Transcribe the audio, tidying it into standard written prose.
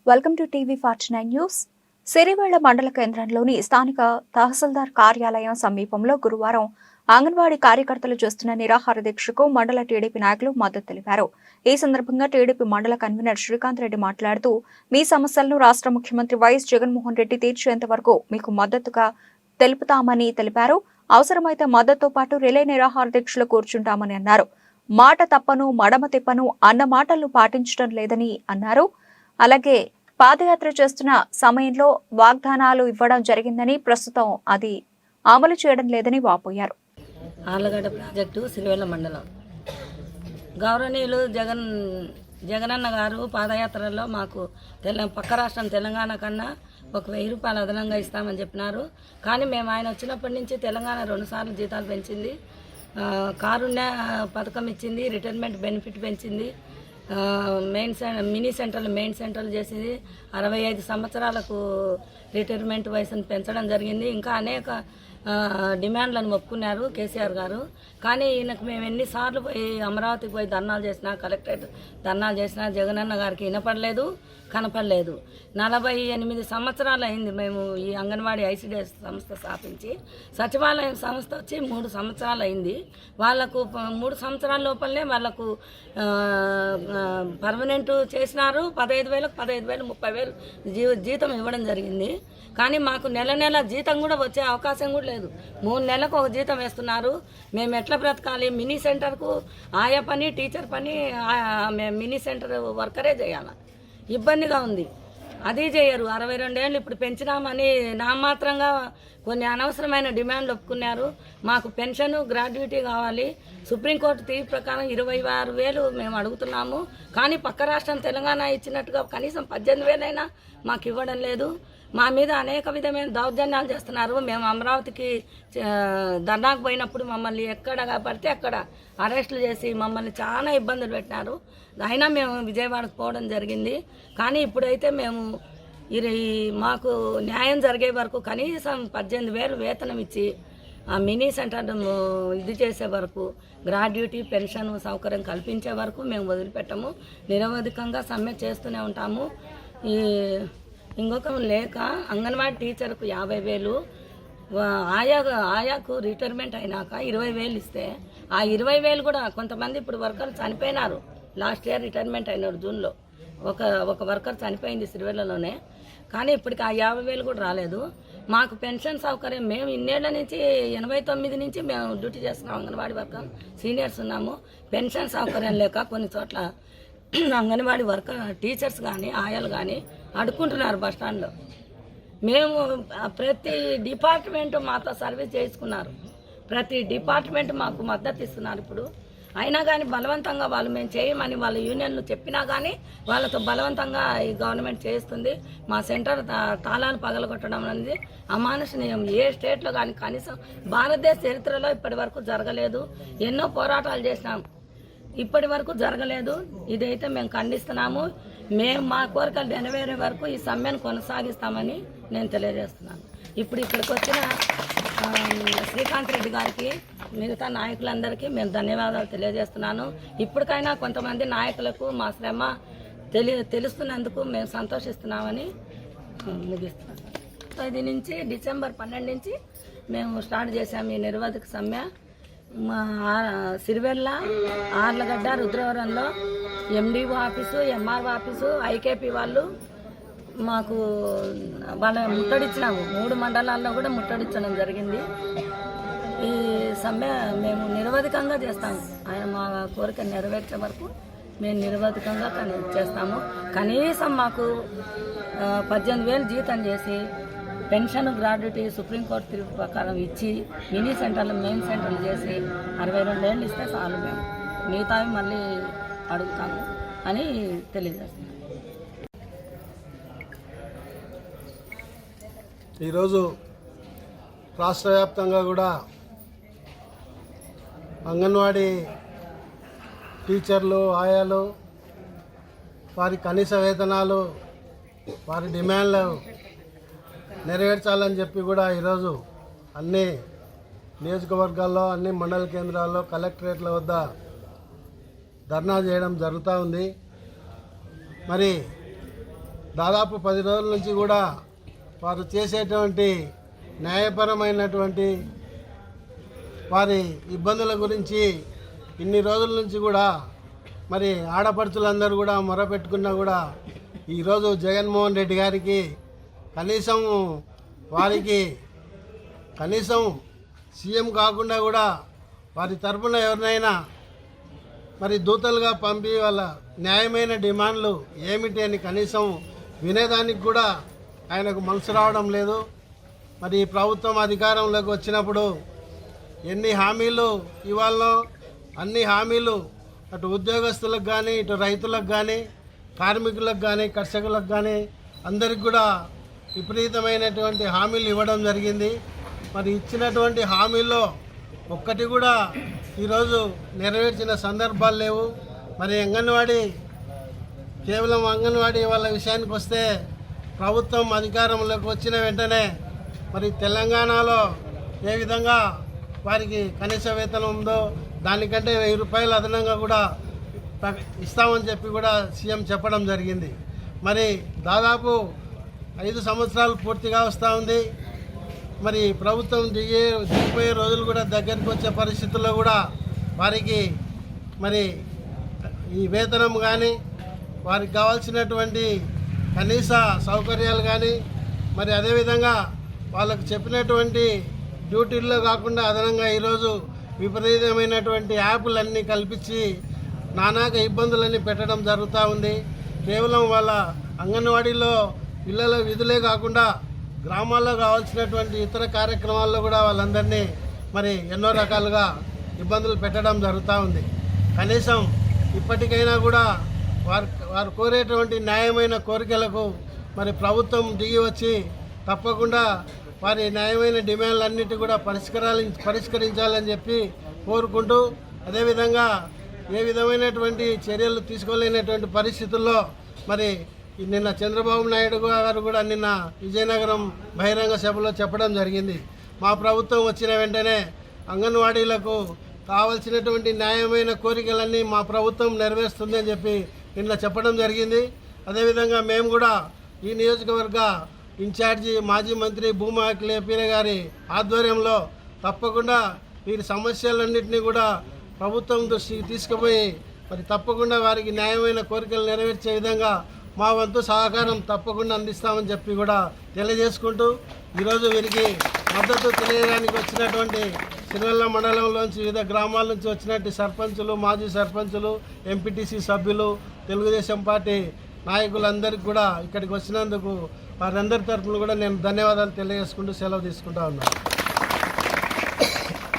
Welcome to TV 49 news. Sirivella మండల కేంద్రంలోని స్థానిక తహసీల్దార్ కార్యాలయం సమీపంలో గురువారం అంగన్వాడీ కార్యకర్తలు చేస్తున్న నిరాహార దీక్షకు మండల టీడీపీ నాయకులు మద్దతు తెలిపారు. ఈ సందర్భంగా టీడీపీ మండల కన్వీనర్ శ్రీకాంత్ రెడ్డి మాట్లాడుతూ, మీ సమస్యలను రాష్ట్ర ముఖ్యమంత్రి వైఎస్ జగన్మోహన్ రెడ్డి తీర్చేంత వరకు మీకు మద్దతుగా తెలుపుతామని తెలిపారు. అవసరమైతే మద్దతుతో పాటు రిలే నిరాహార దీక్షలు కూర్చుంటామని అన్నారు. మాట తప్పను మడమ తిప్పను అన్న మాటలను పాటించడం లేదని అన్నారు. అలాగే పాదయాత్ర చేస్తున్న సమయంలో వాగ్దానాలు ఇవ్వడం జరిగిందని, ప్రస్తుతం అది అమలు చేయడం లేదని వాపోయారు. ఆర్లగడ్డ ప్రాజెక్టు సిరివేళ్ల మండలం గౌరవనీయులు జగనన్న గారు పాదయాత్రలో మాకు పక్క రాష్ట్రం తెలంగాణ కన్నా ఒక 1000 రూపాయలు అదనంగా ఇస్తామని చెప్పినారు. కానీ మేము ఆయన వచ్చినప్పటి నుంచి తెలంగాణ 2 సార్లు జీతాలు పెంచింది, కారుణ్య పథకం ఇచ్చింది, రిటైర్మెంట్ బెనిఫిట్ పెంచింది, మినీ సెంటర్లు మెయిన్ సెంటర్లు చేసింది, 65 సంవత్సరాలకు రిటైర్మెంట్ వయసును పెంచడం జరిగింది. ఇంకా అనేక డిమాండ్లను ఒప్పుకున్నారు కేసీఆర్ గారు. కానీ ఈయనకు మేము ఎన్నిసార్లు పోయి అమరావతికి పోయి ధర్నాలు చేసినా, కలెక్టరేట్ ధర్నాలు చేసినా జగనన్న గారికి వినపడలేదు, కనపడలేదు. 48 సంవత్సరాలు అయింది మేము ఈ అంగన్వాడీ ఐసిడిఎస్ సంస్థ స్థాపించి. సచివాలయం సంస్థ వచ్చి 3 సంవత్సరాలు అయింది. వాళ్లకు 3 సంవత్సరాల లోపలనే వాళ్లకు పర్మనెంట్ చేసినారు. 15,000, 30,000 జీతం ఇవ్వడం జరిగింది. కానీ మాకు నెల జీతం కూడా వచ్చే అవకాశం కూడా లేదు. 3 నెలలకు ఒక జీతం వేస్తున్నారు. మేము ఎట్లా బ్రతకాలి? మినీ సెంటర్కు ఆయా పని, టీచర్ పని మేము మినీ సెంటర్ వర్కరే చేయాలి. ఇబ్బందిగా ఉంది. అది చేయరు. 62 ఏళ్ళు ఇప్పుడు పెంచినామని నామాత్రంగా కొన్ని అనవసరమైన డిమాండ్లు ఒప్పుకున్నారు. మాకు పెన్షన్, గ్రాడ్యుయేటీ కావాలి. సుప్రీంకోర్టు తీర్పు ప్రకారం 26,000 మేము అడుగుతున్నాము. కానీ పక్క రాష్ట్రం తెలంగాణ ఇచ్చినట్టుగా కనీసం 18,000 అయినా మాకు ఇవ్వడం లేదు. మా మీద అనేక విధమైన దౌర్జన్యాలు చేస్తున్నారు. మేము అమరావతికి ధర్నాకు పోయినప్పుడు మమ్మల్ని ఎక్కడ పడితే అక్కడ అరెస్టులు చేసి మమ్మల్ని చాలా ఇబ్బందులు పెట్టినారు. అయినా మేము విజయవాడకు పోవడం జరిగింది. కానీ ఇప్పుడైతే మేము మాకు న్యాయం జరిగే వరకు కనీసం 18,000 వేతనం ఇచ్చి ఆ మినీ సెంటర్ ఇది చేసే వరకు, గ్రాడ్యుయేటీ పెన్షన్ సౌకర్యం కల్పించే వరకు మేము వదిలిపెట్టము. నిరవధికంగా సమ్మె చేస్తూనే ఉంటాము. ఇంకొక లేక అంగన్వాడీ టీచర్కు 50,000, ఆయాకు రిటైర్మెంట్ అయినాక 20,000 ఇస్తే ఆ 20,000 కూడా కొంతమంది ఇప్పుడు వర్కర్లు చనిపోయినారు. లాస్ట్ ఇయర్ రిటైర్మెంట్ అయినారు జూన్లో. ఒక వర్కర్ చనిపోయింది సిరివేళ్లలోనే. కానీ ఇప్పటికి ఆ 50,000 కూడా రాలేదు. మాకు పెన్షన్ సౌకర్యం మేము ఇన్నేళ్ల నుంచి 89 నుంచి మేము డ్యూటీ చేస్తున్నాం. అంగన్వాడీ వర్కర్ సీనియర్స్ ఉన్నాము. పెన్షన్ సౌకర్యం లేక కొన్ని చోట్ల అంగన్వాడీ వర్కర్ టీచర్స్ కానీ ఆయాలు కానీ అడుక్కుంటున్నారు బస్టాండ్లో. మేము ప్రతి డిపార్ట్మెంట్ మాతో సర్వీస్ చేసుకున్నారు. ప్రతి డిపార్ట్మెంట్ మాకు మద్దతు ఇస్తున్నారు. ఇప్పుడు అయినా కానీ బలవంతంగా వాళ్ళు మేము చేయమని వాళ్ళ యూనియన్లు చెప్పినా కానీ వాళ్ళతో బలవంతంగా ఈ గవర్నమెంట్ చేస్తుంది. మా సెంటర్ తాళాలు పగలగొట్టడం అనేది అమానుషనీయం. ఏ స్టేట్లో కానీ కనీసం భారతదేశ చరిత్రలో ఇప్పటి వరకు జరగలేదు. ఎన్నో పోరాటాలు చేసినాం, ఇప్పటి వరకు జరగలేదు. ఇదైతే మేము ఖండిస్తున్నాము. మేము మా కోరికలు నెరవేరే వరకు ఈ సమ్మెను కొనసాగిస్తామని నేను తెలియజేస్తున్నాను. ఇప్పుడు ఇక్కడికి వచ్చిన శ్రీకాంత్ రెడ్డి గారికి, మిగతా నాయకులందరికీ మేము ధన్యవాదాలు తెలియజేస్తున్నాను. ఇప్పటికైనా కొంతమంది నాయకులకు మా శ్రమ తెలుస్తున్నందుకు మేము సంతోషిస్తున్నామని ముగిస్తున్నాను. ఇది నుంచి డిసెంబర్ 12 నుంచి మేము స్టార్ట్ చేసాము ఈ నిరవధిక సమ్మె. మా సిరివెళ్ళ, ఆర్లగడ్డ, రుద్రవరంలో MDO office, MRO office, IKP వాళ్ళు మాకు వాళ్ళ ముట్టడిచ్చినాము. 3 మండలాల్లో కూడా ముట్టడించడం జరిగింది. ఈ సమ్మె మేము నిరవధికంగా చేస్తాము. ఆయన మా కోరిక నెరవేర్చే వరకు మేము నిరవధికంగా చేస్తాము. కనీసం మాకు 18,000 జీతం చేసి పెన్షన్, గ్రాడ్యుయేటీ సుప్రీంకోర్టు తీర్పు ప్రకారం ఇచ్చి మినీ సెంటర్లు మెయిన్ సెంటర్లు చేసి 62 ఏళ్ళు ఇస్తే చాలు. మేము మిగతావి మళ్ళీ అడుగుతాము అని తెలియజేస్తున్నాం. ఈరోజు రాష్ట్ర వ్యాప్తంగా కూడా అంగన్వాడీ టీచర్లు, ఆయాలు వారి కనీస వేతనాలు, వారి డిమాండ్లు నెరవేర్చాలని చెప్పి కూడా ఈరోజు అన్ని నియోజకవర్గాల్లో, అన్ని మండల కేంద్రాల్లో, కలెక్టరేట్ల వద్ద ధర్నా చేయడం జరుగుతూ ఉంది. మరి దాదాపు 10 రోజుల నుంచి కూడా వారు చేసేటువంటి న్యాయపరమైనటువంటి వారి ఇబ్బందుల గురించి ఇన్ని రోజుల నుంచి కూడా మరి ఆడపడుచులందరూ కూడా మొరపెట్టుకున్నా కూడా ఈరోజు జగన్మోహన్ రెడ్డి గారికి కనీసం సీఎం కాకుండా కూడా వారి తరపున ఎవరినైనా మరి దూతలుగా పంపి వాళ్ళ న్యాయమైన డిమాండ్లు ఏమిటి అని కనీసం వినేదానికి కూడా ఆయనకు మనసు రావడం లేదు. మరి ఈ ప్రభుత్వం అధికారంలోకి వచ్చినప్పుడు ఎన్ని హామీలు ఇవ్వాలనో అన్ని హామీలు అటు ఉద్యోగస్తులకు కానీ ఇటు రైతులకు కానీ కార్మికులకు కానీ కర్షకులకు కానీ అందరికి కూడా విపరీతమైనటువంటి హామీలు ఇవ్వడం జరిగింది. మరి ఇచ్చినటువంటి హామీల్లో ఒక్కటి కూడా ఈరోజు నెరవేర్చిన సందర్భాలు లేవు. మరి కేవలం అంగన్వాడీ వాళ్ళ విషయానికి వస్తే ప్రభుత్వం అధికారంలోకి వచ్చిన వెంటనే మరి తెలంగాణలో ఏ విధంగా వారికి కనీస వేతనం ఉందో దానికంటే 1000 రూపాయలు అదనంగా కూడా ఇస్తామని చెప్పి కూడా సీఎం చెప్పడం జరిగింది. మరి దాదాపు 5 సంవత్సరాలు పూర్తిగా వస్తూ ఉంది. మరి ప్రభుత్వం దిగిపోయే రోజులు కూడా దగ్గరికి వచ్చే పరిస్థితుల్లో కూడా వారికి మరి ఈ వేతనం కానీ వారికి కావాల్సినటువంటి కనీస సౌకర్యాలు కానీ మరి అదేవిధంగా వాళ్ళకు చెప్పినటువంటి డ్యూటీల్లో కాకుండా అదనంగా ఈరోజు విపరీతమైనటువంటి యాప్లన్నీ కల్పించి నానాక ఇబ్బందులన్నీ పెట్టడం జరుగుతూ ఉంది. కేవలం వాళ్ళ అంగన్వాడీలో పిల్లల విధులే కాకుండా గ్రామాల్లో కావాల్సినటువంటి ఇతర కార్యక్రమాల్లో కూడా వాళ్ళందరినీ మరి ఎన్నో రకాలుగా ఇబ్బందులు పెట్టడం జరుగుతూ ఉంది. కనీసం ఇప్పటికైనా కూడా వారు కోరేటువంటి న్యాయమైన కోరికలకు మరి ప్రభుత్వం దిగి వచ్చి తప్పకుండా వారి న్యాయమైన డిమాండ్లన్నిటి కూడా పరిష్కరించాలని చెప్పి కోరుకుంటూ, అదేవిధంగా ఏ విధమైనటువంటి చర్యలు తీసుకోలేనటువంటి పరిస్థితుల్లో మరి నిన్న చంద్రబాబు నాయుడు గారు కూడా నిన్న విజయనగరం బహిరంగ సభలో చెప్పడం జరిగింది. మా ప్రభుత్వం వచ్చిన వెంటనే అంగన్వాడీలకు కావాల్సినటువంటి న్యాయమైన కోరికలన్నీ మా ప్రభుత్వం నెరవేరుస్తుంది అని చెప్పి నిన్న చెప్పడం జరిగింది. అదేవిధంగా మేము కూడా ఈ నియోజకవర్గ ఇన్ఛార్జి మాజీ మంత్రి భూమా అఖిలేపీర గారి ఆధ్వర్యంలో తప్పకుండా వీరి సమస్యలన్నింటినీ కూడా ప్రభుత్వం దృష్టికి తీసుకుపోయి మరి తప్పకుండా వారికి న్యాయమైన కోరికలు నెరవేర్చే విధంగా మా వంతు సహకారం తప్పకుండా అందిస్తామని చెప్పి కూడా తెలియజేసుకుంటూ, ఈరోజు వీరికి మద్దతు తెలియడానికి వచ్చినటువంటి సిరివెల్ల మండలంలోంచి వివిధ గ్రామాల నుంచి వచ్చినట్టు సర్పంచులు, మాజీ సర్పంచులు, ఎంపీటీసీ సభ్యులు, తెలుగుదేశం పార్టీ నాయకులందరికీ కూడా ఇక్కడికి వచ్చినందుకు వారందరి తరఫున కూడా నేను ధన్యవాదాలు తెలియజేసుకుంటూ సెలవు తీసుకుంటా ఉన్నాను.